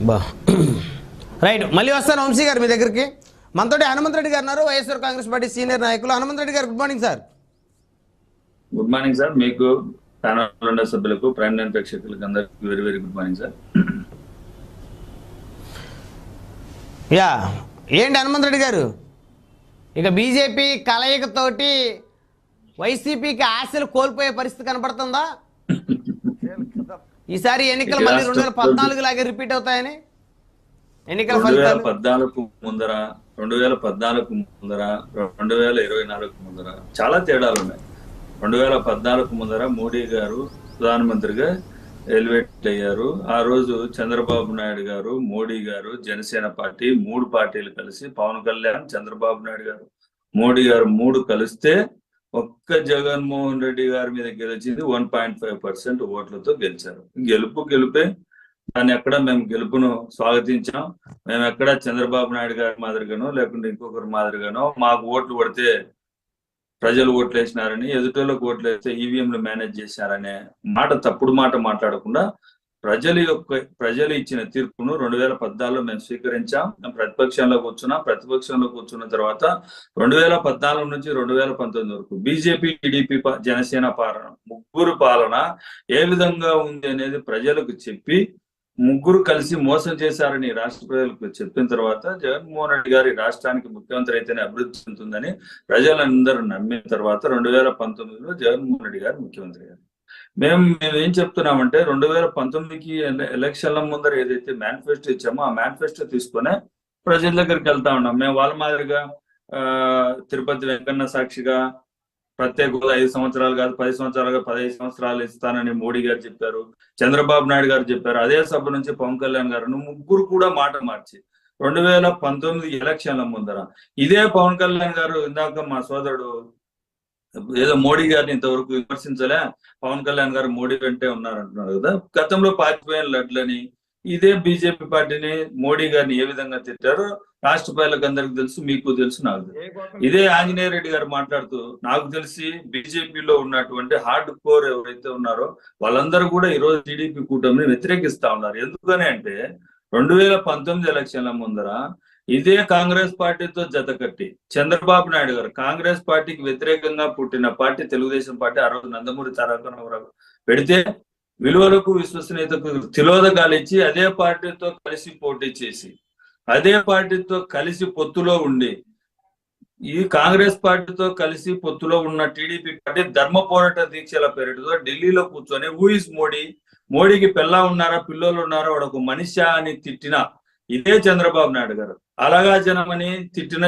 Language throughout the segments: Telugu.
బా రైట్, మళ్ళీ వస్తాను వంశీ గారు మీ దగ్గరికి. మనతోటి హనుమంత్ రెడ్డి గారు ఉన్నారు, వైఎస్ఆర్ కాంగ్రెస్ పార్టీ సీనియర్ నాయకులు. హనుమంత్ రెడ్డి గారు, good morning sir. Good morning sir. మీకు ప్యానల్ ఉన్న సభ్యులకు, ప్రైమ్ లైన్ ప్రేక్షకులకు అందరికీ very very good morning sir. Yeah, ఏంటి హనుమంత్ రెడ్డి గారు, ఇక బీజేపీ కలయికతోటి వైసీపీకి ఆశలు కోల్పోయే పరిస్థితి కనపడుతుందా? ఈసారి ఎన్నికలు మళ్ళీ 2014 లాగే రిపీట్ అవుతాయని ఎన్నికల ఫలితాలు 2014 ముందర, 2014 ముందర, 2024 ముందర చాలా తేడాలు ఉన్నాయి. 2014 ముందర మోడీ గారు ప్రధానమంత్రిగా ఎలివేట్ అయ్యారు. ఆ రోజు చంద్రబాబు నాయుడు గారు, మోడీ గారు, జనసేన పార్టీ 3 పార్టీలు కలిసి, పవన్ కళ్యాణ్, చంద్రబాబు నాయుడు గారు, మోడీ గారు 3 కలిస్తే ఒక్క జగన్మోహన్ రెడ్డి గారి మీద గెలిచింది 1.5% ఓట్లతో గెలిచారు. గెలుపే. దాన్ని ఎక్కడ మేము గెలుపును స్వాగతించాం. మేము ఎక్కడ చంద్రబాబు నాయుడు గారి మాదిరిగానో లేకుంటే ఇంకొకరి మాదిరిగానో మాకు ఓట్లు పడితే ప్రజలు ఓట్లు వేసినారని, ఎదుటోళ్ళకు ఓట్లు వేస్తే ఈవీఎంలు మేనేజ్ చేశారనే తప్పుడు మాట మాట్లాడకుండా ప్రజలు ఇచ్చిన తీర్పును 2014 మేము స్వీకరించాం. మేము ప్రతిపక్షంలో కూర్చున్న తర్వాత 2014 నుంచి 2019 వరకు బీజేపీ, టీడీపీ, జనసేన ముగ్గురు పాలన ఏ విధంగా ఉంది అనేది ప్రజలకు చెప్పి, ముగ్గురు కలిసి మోసం చేశారని రాష్ట్ర ప్రజలకు చెప్పిన తర్వాత జగన్మోహన్ రెడ్డి గారి రాష్ట్రానికి ముఖ్యమంత్రి అయితేనే అభివృద్ధి చెందుతుందని ప్రజలందరూ నమ్మిన తర్వాత 2019లో జగన్మోహన్ రెడ్డి గారు ముఖ్యమంత్రి గారు. మేము ఏం చెప్తున్నామంటే 2019కి ఎలక్షన్ల ముందర ఏదైతే మేనిఫెస్టో ఇచ్చామో ఆ మేనిఫెస్టో తీసుకునే ప్రజల దగ్గరికి వెళ్తా ఉన్నాం. మేము వాళ్ళ మాదిరిగా తిరుపతి వెంకన్న సాక్షిగా ప్రత్యేక 5 సంవత్సరాలు కాదు 10 సంవత్సరాలుగా 15 సంవత్సరాలు ఇస్తానని మోడీ గారు చెప్పారు, చంద్రబాబు నాయుడు గారు చెప్పారు. అదే సభ నుంచి పవన్ కళ్యాణ్ గారు ముగ్గురు కూడా మాట మార్చి 2019 ఎలక్షన్ల ముందర ఇదే పవన్ కళ్యాణ్ గారు, ఇందాక మా సోదరుడు ఏదో మోడీ గారిని ఇంతవరకు విమర్శించలే, పవన్ కళ్యాణ్ గారు మోడీ వెంటే ఉన్నారంటున్నారు కదా. గతంలో పాతిపోయిన లడ్లని ఇదే బీజేపీ పార్టీని, మోడీ గారిని ఏ విధంగా తిట్టారో రాష్ట్ర ప్రజలకు అందరికి తెలుసు, మీకు తెలుసు, నాకు తెలుసు. ఇదే ఆంజనేయ రెడ్డి గారు మాట్లాడుతూ, నాకు తెలిసి బీజేపీలో ఉన్నటువంటి హార్డ్ కోర్ ఎవరైతే ఉన్నారో వాళ్ళందరూ కూడా ఈ రోజు టీడీపీ కూటమిని వ్యతిరేకిస్తా ఉన్నారు. ఎందుకని అంటే 2019 ఎలక్షన్ల ముందర ఇదే కాంగ్రెస్ పార్టీతో జతకట్టి చంద్రబాబు నాయుడు గారు, కాంగ్రెస్ పార్టీకి వ్యతిరేకంగా పుట్టిన పార్టీ తెలుగుదేశం పార్టీ, ఆ రోజు నందమూరి తారక రామారావు పెడితే విలువలకు, విశ్వసనీయతకు తిలోదకాలు ఇచ్చి అదే పార్టీతో కలిసి పోటీ చేసి, అదే పార్టీతో కలిసి పొత్తులో ఉండి, ఈ కాంగ్రెస్ పార్టీతో కలిసి పొత్తులో ఉన్న టీడీపీ పార్టీ ధర్మ పోరాట దీక్షల పేరుతో ఢిల్లీలో కూర్చొని హూ ఇస్ మోడీ, మోడీకి పిల్ల ఉన్నారా, పిల్లలు ఉన్నారా, వాడు ఒక మనిషి అని తిట్టిన ఇదే చంద్రబాబు నాయుడు గారు, అలాగా జనమని తిట్టిన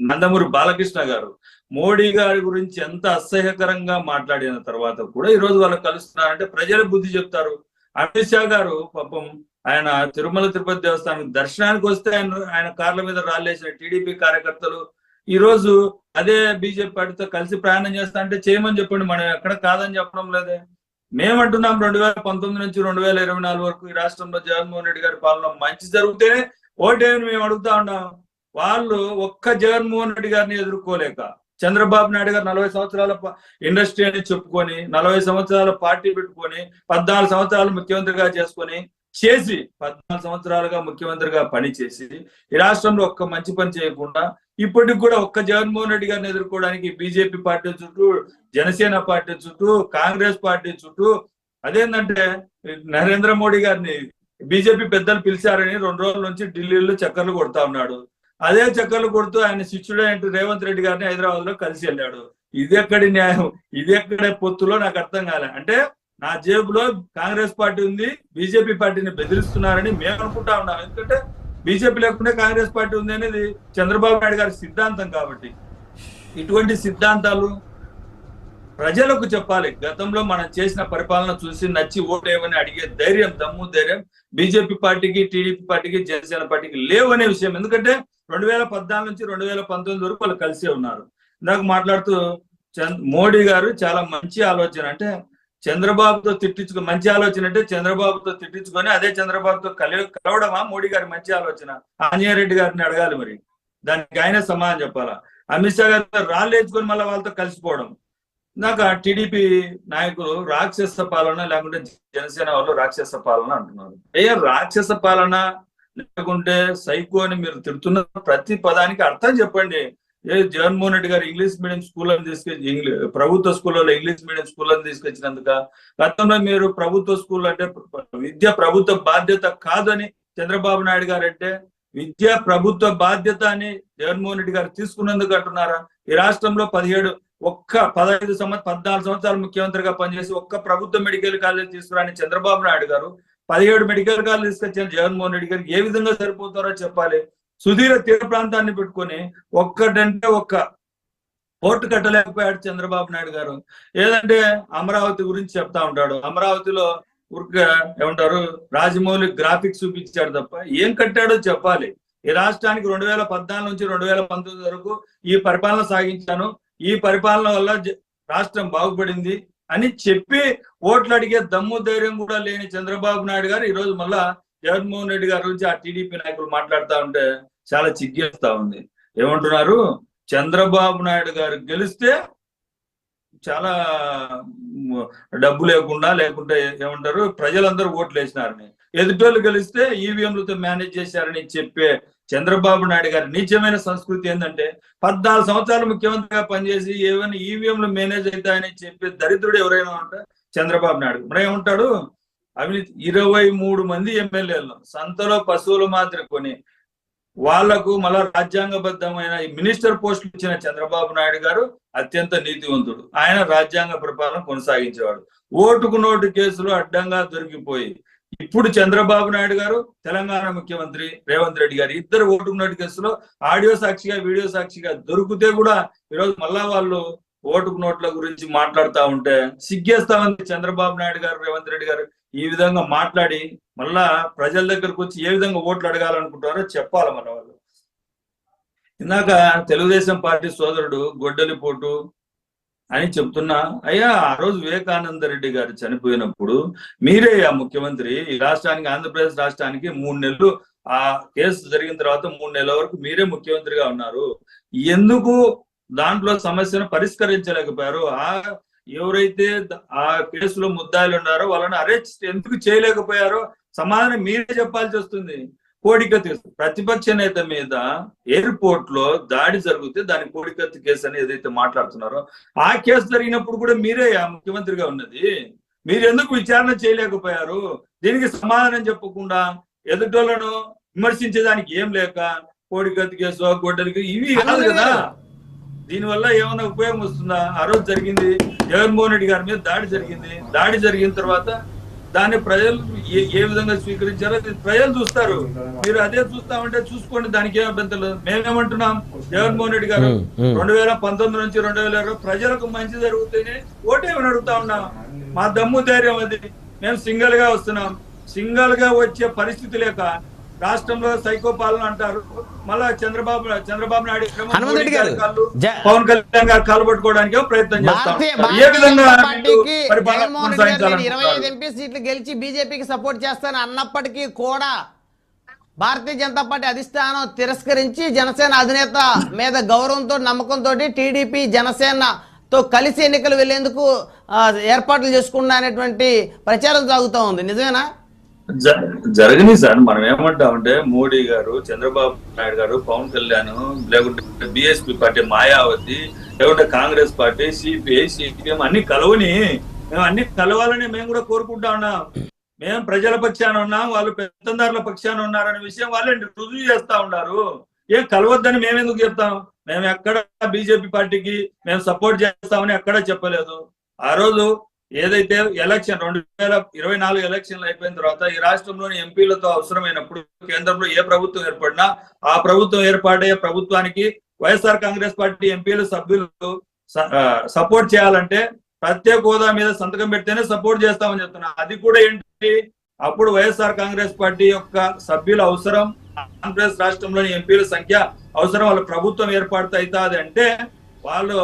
నందమూరి బాలకృష్ణ గారు మోడీ గారి గురించి ఎంత అసహ్యకరంగా మాట్లాడిన తర్వాత కూడా ఈ రోజు వాళ్ళు కలుస్తున్నారంటే ప్రజలు బుద్ధి చెప్తారు. అమిత్ షా గారు పాపం ఆయన తిరుమల తిరుపతి దేవస్థానం దర్శనానికి వస్తే ఆయన కార్ల మీద రాళ్ళేసిన టీడీపీ కార్యకర్తలు ఈ రోజు అదే బీజేపీ పార్టీతో కలిసి ప్రయాణం చేస్తా అంటే చేయమని చెప్పండి, మనం ఎక్కడ కాదని చెప్పడం లేదే. మేమంటున్నాం 2019 నుంచి 2024 వరకు ఈ రాష్ట్రంలో జగన్మోహన్ రెడ్డి గారి పాలన మంచి జరిగితేనే ఓటేమని మేము అడుగుతా ఉన్నాం. వాళ్ళు ఒక్క జగన్మోహన్ రెడ్డి గారిని ఎదుర్కోలేక, చంద్రబాబు నాయుడు గారు 40 సంవత్సరాల ఇండస్ట్రీ అని చెప్పుకొని, 40 సంవత్సరాల పార్టీ పెట్టుకొని, 14 సంవత్సరాలు ముఖ్యమంత్రిగా చేసుకొని 14 సంవత్సరాలుగా ముఖ్యమంత్రిగా పనిచేసి ఈ రాష్ట్రంలో ఒక్క మంచి పని చేయకుండా ఇప్పటికి కూడా ఒక్క జగన్మోహన్ రెడ్డి గారిని ఎదుర్కోవడానికి బీజేపీ పార్టీ చుట్టూ, జనసేన పార్టీ చుట్టూ, కాంగ్రెస్ పార్టీ చుట్టూ, అదేంటంటే నరేంద్ర మోడీ గారిని బీజేపీ పెద్దలు పిలిచారని 2 రోజుల నుంచి ఢిల్లీలో చక్కర్లు కొడతా ఉన్నాడు. అదే చక్కర్లు కొడుతూ ఆయన శిష్యుడైన రేవంత్ రెడ్డి గారిని హైదరాబాద్ లో కలిసి వెళ్ళాడు. ఇది ఎక్కడి న్యాయం, ఇది ఎక్కడే పొత్తులో నాకు అర్థం కాలే. అంటే నా జేబులో కాంగ్రెస్ పార్టీ ఉంది, బీజేపీ పార్టీని బెదిరిస్తున్నారని మేము అనుకుంటా ఉన్నాం. ఎందుకంటే బీజేపీ లేకుండా కాంగ్రెస్ పార్టీ ఉంది అనేది చంద్రబాబు నాయుడు గారి సిద్ధాంతం. కాబట్టి ఇటువంటి సిద్ధాంతాలు ప్రజలకు చెప్పాలి. గతంలో మనం చేసిన పరిపాలన చూసి నచ్చి ఓటేమని అడిగే ధైర్యం, దమ్ము ధైర్యం బీజేపీ పార్టీకి, టీడీపీ పార్టీకి, జనసేన పార్టీకి లేవనే విషయం. ఎందుకంటే 2014 నుంచి 2019 వరకు వాళ్ళు కలిసే ఉన్నారు. ఇందాక మాట్లాడుతూ మోడీ గారు చాలా మంచి ఆలోచన, అంటే చంద్రబాబుతో మంచి ఆలోచన అంటే చంద్రబాబుతో తిట్టించుకొని అదే చంద్రబాబుతో కలవడమా మోడీ గారి మంచి ఆలోచన? ఆంజనేయ రెడ్డి గారిని అడగాలి, మరి దానికి ఆయన సమాధానం చెప్పాలా. అమిత్ షా గారితో రాళ్ళు వేసుకొని మళ్ళీ వాళ్ళతో కలిసిపోవడం, ఇందాక టీడీపీ నాయకులు రాక్షస పాలన లేకుంటే జనసేన వాళ్ళు రాక్షస పాలన అంటున్నారు. రాక్షస పాలన లేకుంటే సైకో అని మీరు తిడుతున్న ప్రతి పదానికి అర్థం చెప్పండి. జగన్మోహన్ రెడ్డి గారు ఇంగ్లీష్ మీడియం స్కూళ్ళని తీసుకొచ్చి ప్రభుత్వ స్కూళ్ళలో ఇంగ్లీష్ మీడియం స్కూళ్ళని తీసుకొచ్చినందుక, గతంలో మీరు ప్రభుత్వ స్కూల్ అంటే విద్య ప్రభుత్వ బాధ్యత కాదని చంద్రబాబు నాయుడు గారు అంటే విద్య ప్రభుత్వ బాధ్యత అని జగన్మోహన్ రెడ్డి గారు తీసుకున్నందుకు అంటున్నారా? ఈ రాష్ట్రంలో 14 సంవత్సరాలు ముఖ్యమంత్రిగా పనిచేసి ఒక్క ప్రభుత్వ మెడికల్ కాలేజ్ తీసుకురాని చంద్రబాబు నాయుడు గారు 17 మెడికల్ కాలేజ్ తీసుకొచ్చిన జగన్మోహన్ రెడ్డి గారు ఏ విధంగా సరిపోతారో చెప్పాలి. సుదీర తీర ప్రాంతాన్ని పెట్టుకొని ఒక్కటంటే ఒక్క పోర్టు కట్టలేకపోయాడు చంద్రబాబు నాయుడు గారు. ఏదంటే అమరావతి గురించి చెప్తా ఉంటాడు. అమరావతిలో ఏమంటారు రాజమౌళి గ్రాఫిక్స్ చూపించాడు తప్ప ఏం కట్టాడో చెప్పాలి. ఈ రాష్ట్రానికి 2014 నుంచి 2019 వరకు ఈ పరిపాలన సాగించాను, ఈ పరిపాలన వల్ల రాష్ట్రం బాగుపడింది అని చెప్పి ఓట్లు అడిగే దమ్ము ధైర్యం కూడా లేని చంద్రబాబు నాయుడు గారు ఈరోజు మళ్ళా జగన్మోహన్ రెడ్డి గారి గురించి ఆ టీడీపీ నాయకులు మాట్లాడుతూ ఉంటే చాలా చిగ్గేస్తా ఉంది. ఏమంటున్నారు? చంద్రబాబు నాయుడు గారు గెలిస్తే చాలా డబ్బు లేకుండా లేకుంటే ఏమంటారు ప్రజలందరూ ఓట్లు వేసినారని, ఎదుటోళ్ళు గెలిస్తే ఈవీఎంలతో మేనేజ్ చేశారని చెప్పే చంద్రబాబు నాయుడు గారి నీచమైన సంస్కృతి ఏంటంటే 14 సంవత్సరాలు ముఖ్యమంత్రిగా పనిచేసి ఏమైనా ఈవీఎంలు మేనేజ్ అవుతాయని చెప్పే దరిద్రుడు ఎవరైనా ఉంటే చంద్రబాబు నాయుడు. మరి ఏమంటాడు? అవినీతి 23 మంది ఎమ్మెల్యేలు సంతలో పశువుల మాదిరి కొని వాళ్లకు మళ్ళా రాజ్యాంగబద్ధమైన మినిస్టర్ పోస్టులు ఇచ్చిన చంద్రబాబు నాయుడు గారు అత్యంత నీతివంతుడు. ఆయన రాజ్యాంగ పరిపాలన కొనసాగించేవాడు. ఓటుకు నోటు కేసులు అడ్డంగా దొరికిపోయి ఇప్పుడు చంద్రబాబు నాయుడు గారు తెలంగాణ ముఖ్యమంత్రి రేవంత్ రెడ్డి గారు ఇద్దరు ఓటుకు నోటు కేసులో ఆడియో సాక్షిగా వీడియో సాక్షిగా దొరికితే కూడా ఈరోజు మళ్ళా వాళ్ళు ఓటుకు నోట్ల గురించి మాట్లాడుతూ ఉంటే సిగ్గేస్తా ఉంది. చంద్రబాబు నాయుడు గారు రేవంత్ రెడ్డి గారు ఈ విధంగా మాట్లాడి మళ్ళా ప్రజల దగ్గరకు వచ్చి ఏ విధంగా ఓట్లు అడగాలనుకుంటారో చెప్పాలి మన వాళ్ళు. ఇందాక తెలుగుదేశం పార్టీ సోదరుడు గొడ్డలిపోటు అని చెప్తున్నా, అయ్యా ఆ రోజు వివేకానంద రెడ్డి గారు చనిపోయినప్పుడు మీరే ఆ ముఖ్యమంత్రి ఈ రాష్ట్రానికి ఆంధ్రప్రదేశ్ రాష్ట్రానికి 3 నెలలు ఆ కేసు జరిగిన తర్వాత 3 నెలల వరకు మీరే ముఖ్యమంత్రిగా ఉన్నారు. ఎందుకు దాంట్లో సమస్యను పరిష్కరించలేకపోయారు? ఎవరైతే ఆ కేసులో ముద్దాయిలు ఉన్నారో వాళ్ళని అరెస్ట్ ఎందుకు చేయలేకపోయారో సమాధానం మీరే చెప్పాల్సి వస్తుంది. కోడికత్తి ప్రతిపక్ష నేత మీద ఎయిర్పోర్ట్ లో దాడి జరిగితే దాని కోడికత్తి కేసు అని ఏదైతే మాట్లాడుతున్నారో ఆ కేసు జరిగినప్పుడు కూడా మీరే ముఖ్యమంత్రిగా ఉన్నది. మీరు ఎందుకు విచారణ చేయలేకపోయారు? దీనికి సమాధానం చెప్పకుండా ఎదుటోళ్లను విమర్శించేదానికి ఏం లేక కోడికత్తి కేసు గొడ్డలికి ఇవి కాదు కదా. దీనివల్ల ఏమైనా ఉపయోగం వస్తుందా? ఆ రోజు జరిగింది జగన్మోహన్ రెడ్డి గారి మీద దాడి జరిగింది. దాడి జరిగిన తర్వాత దాన్ని ప్రజలు ఏ విధంగా స్వీకరించారో ప్రజలు చూస్తారు. మీరు అదే చూస్తా ఉంటే చూసుకోండి, దానికి ఏం అభ్యంతరం లేదు. మేమేమంటున్నాం? జగన్మోహన్ రెడ్డి గారు 2019 నుంచి 2020 ప్రజలకు మంచి జరుగుతూనే ఓటేమని అడుగుతా ఉన్నాం. మా దమ్ము ధైర్యం అది. మేము సింగల్ గా వస్తున్నాం. సింగల్ గా వచ్చే పరిస్థితి లేక రాష్ట్రంలో సైకో పాలన అంటారు. మళ్ళా చంద్రబాబు నాయుడు పవన్ కళ్యాణ్ గారు కాలు పట్టుకోవడానికి ప్రయత్నం చేస్తారు. ఏ విధంగా 25 ఎంపీ సీట్లు గెలిచి బీజేపీకి సపోర్ట్ చేస్తాను అన్నప్పటికీ కూడా భారతీయ జనతా పార్టీ అధిష్టానం తిరస్కరించి జనసేన అధినేత మీద గౌరవంతో నమ్మకంతో టీడీపీ జనసేనతో కలిసి ఎన్నికలు వెళ్లేందుకు ఏర్పాట్లు చేసుకున్నా అనేటువంటి ప్రచారం సాగుతూ ఉంది. నిజమేనా? జరగని సార్. మనం ఏమంటామంటే మోడీ గారు, చంద్రబాబు నాయుడు గారు, పవన్ కళ్యాణ్, లేకుంటే బిఎస్పీ పార్టీ మాయావతి, లేకుంటే కాంగ్రెస్ పార్టీ, సిపిఐ, సిపిఎం అన్ని కలవని మేము అన్ని కలవాలని మేము కూడా కోరుకుంటా ఉన్నాం. మేము ప్రజల పక్షాన ఉన్నాం, వాళ్ళు పెత్తందారుల పక్షాన ఉన్నారనే విషయం వాళ్ళే రుజువు చేస్తా ఉన్నారు. ఏం కలవద్దని మేమెందుకు చెప్తాం? మేము ఎక్కడ బీజేపీ పార్టీకి మేము సపోర్ట్ చేస్తామని ఎక్కడా చెప్పలేదు. ఆ రోజు ఏదైతే ఎలక్షన్ 2024 ఎలక్షన్లు అయిపోయిన తర్వాత ఈ రాష్ట్రంలోని ఎంపీలతో అవసరమైనప్పుడు కేంద్రంలో ఏ ప్రభుత్వం ఏర్పడినా ఆ ప్రభుత్వం ఏర్పడే ప్రభుత్వానికి వైఎస్ఆర్ కాంగ్రెస్ పార్టీ ఎంపీలు సభ్యులు సపోర్ట్ చేయాలంటే ప్రత్యేక హోదా మీద సంతకం పెడితేనే సపోర్ట్ చేస్తామని చెప్తున్నా. అది కూడా ఏంటి? అప్పుడు వైఎస్ఆర్ కాంగ్రెస్ పార్టీ యొక్క సభ్యుల అవసరం, ఆంధ్రప్రదేశ్ రాష్ట్రంలోని ఎంపీల సంఖ్య అవసరం, వాళ్ళ ప్రభుత్వం ఏర్పాటు అవుతుంది అంటే వాళ్ళు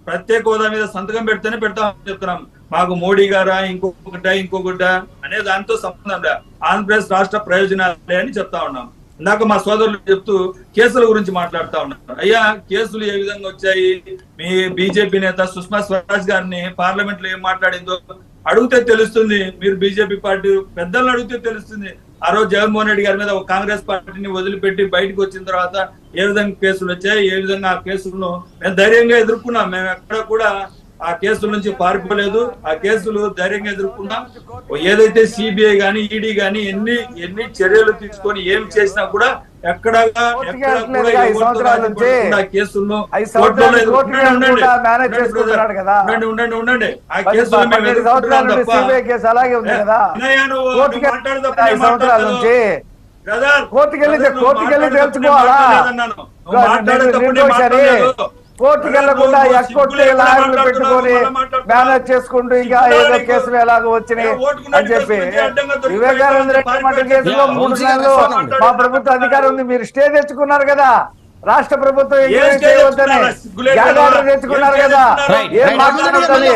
ప్రత్యేక హోదా మీద సంతకం పెడితేనే పెడతామని చెప్తున్నాం. మాకు మోడీ గారా ఇంకొకట అనే దానితో సంబంధం లే, ఆంధ్రప్రదేశ్ రాష్ట్ర ప్రయోజనాలే అని చెప్తా ఉన్నాం. ఇందాక మా సోదరులు చెప్తూ కేసుల గురించి మాట్లాడుతా ఉన్నారు. అయ్యా, కేసులు ఏ విధంగా వచ్చాయి? మీ బీజేపీ నేత సుష్మా స్వరాజ్ గారిని పార్లమెంట్ లో ఏం మాట్లాడిందో అడిగితే తెలుస్తుంది. మీరు బీజేపీ పార్టీ పెద్దలను అడిగితే తెలుస్తుంది. ఆ రోజు జగన్మోహన్ రెడ్డి గారి మీద ఒక కాంగ్రెస్ పార్టీని వదిలిపెట్టి బయటకు వచ్చిన తర్వాత ఏ విధంగా కేసులు వచ్చాయి, ఏ విధంగా ఆ కేసులను మేము ధైర్యంగా ఎదుర్కొన్నాం. మేము ఎక్కడ కూడా ఆ కేసుల నుంచి పారిపోలేదు. ఆ కేసులు ధైర్యంగా ఎదుర్కొన్నాం. ఏదైతే సిబిఐ గాని ఈడీ గాని ఎన్ని చర్యలు తీసుకొని ఏం చేసినా కూడా ఎక్కడ కేసులను ఉండండి. ఆ కేసులు కోర్టుకి వెళ్లకుండా ఎక్స్కోర్టు లాయర్లు పెట్టుకొని మేనేజ్ చేసుకుంటూ ఇంకా ఏదో కేసులు ఎలాగో వచ్చినాయి అని చెప్పి వివేకానంద రెడ్డి మఠ కేసులో 3 నెలలు మా ప్రభుత్వ అధికారం ఉంది. మీరు స్టే తెచ్చుకున్నారు కదా, రాష్ట్ర ప్రభుత్వం చేయవద్దని గ్యాలరీ తెచ్చుకున్నారు కదా, ఏం మాట్లాడుతుంది?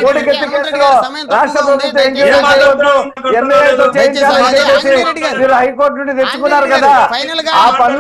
కోడికెత్తి కేసులో రాష్ట్ర ప్రభుత్వం చేయవద్దు, ఎన్ఐఏతో చేయించాలని చెప్పేసి మీరు హైకోర్టు నుండి తెచ్చుకున్నారు కదా, ఆ పనులు